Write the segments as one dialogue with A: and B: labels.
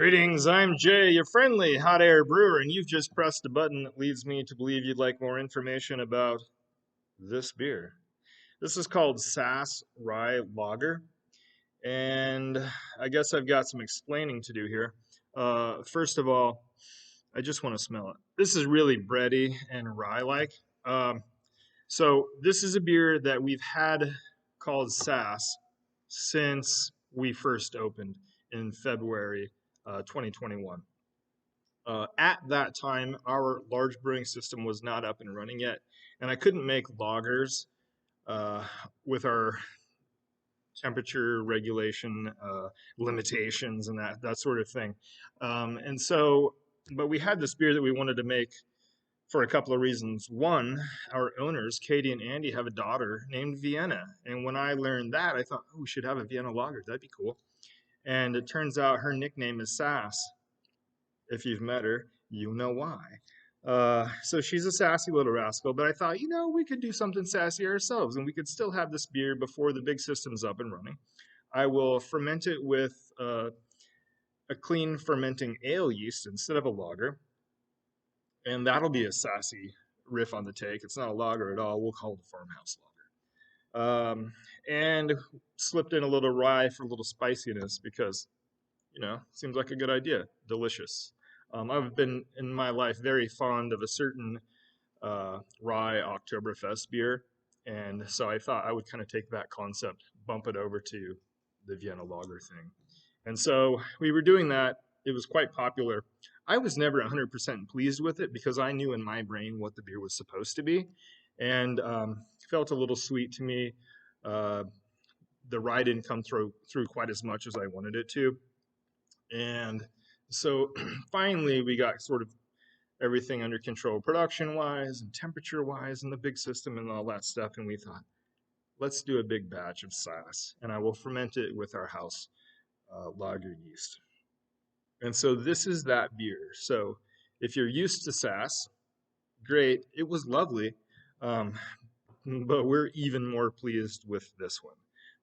A: Greetings, I'm Jay, your friendly hot air brewer, and you've just pressed a button that leads me to believe you'd like more information about this beer. This is called Sass Rye Lager, and I guess I've got some explaining to do here. First of all, I just want to smell it. This is really bready and rye-like. Um, so this is a beer that we've had called Sass since we first opened in February 2021. At that time, our large brewing system was not up and running yet, and I couldn't make lagers uh, with our temperature regulation limitations and that sort of thing. But we had this beer that we wanted to make for a couple of reasons. One, our owners, Katie and Andy, have a daughter named Vienna, and when I learned that, I thought, oh, we should have a Vienna Lager. That'd be cool. And it turns out her nickname is Sass. If you've met her, you know why. So she's a sassy little rascal, but I thought, we could do something sassy ourselves and we could still have this beer before the big system's up and running. I will ferment it with a clean fermenting ale yeast instead of a lager, and that'll be a sassy riff on the take. It's not a lager at all. We'll call it a farmhouse lager. And slipped in a little rye for a little spiciness because, seems like a good idea. Delicious. I've been in my life very fond of a certain rye Oktoberfest beer, and so I thought I would kind of take that concept, bump it over to the Vienna Lager thing. And so we were doing that. It was quite popular. I was never 100% pleased with it because I knew in my brain what the beer was supposed to be, and felt a little sweet to me. Uh, the rye didn't come through quite as much as I wanted it to, and so finally we got sort of everything under control, production wise and temperature wise, and the big system and all that stuff. And we thought, let's do a big batch of Sass, and I will ferment it with our house lager yeast. And so this is that beer. So if you're used to Sass, great, it was lovely, um, but we're even more pleased with this one.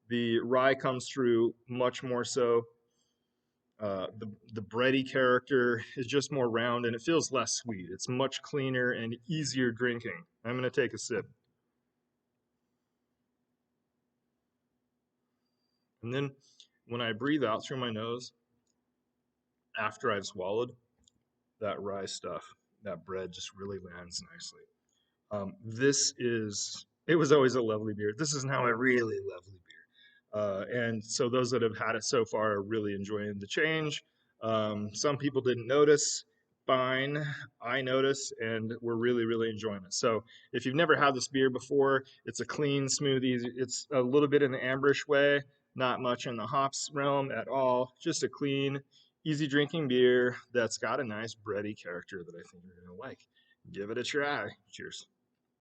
A: The rye comes through much more so. The bready character is just more round and it feels less sweet. It's much cleaner and easier drinking. I'm going to take a sip. And then when I breathe out through my nose, after I've swallowed, that rye stuff, that bread just really lands nicely. It was always a lovely beer. This is now a really lovely beer. And so those that have had it so far are really enjoying the change. Some people didn't notice. Fine, I notice, and we're really, really enjoying it. So if you've never had this beer before, it's a clean smoothie. It's a little bit in the amberish way, not much in the hops realm at all. Just a clean, easy drinking beer that's got a nice bready character that I think you're going to like. Give it a try. Cheers.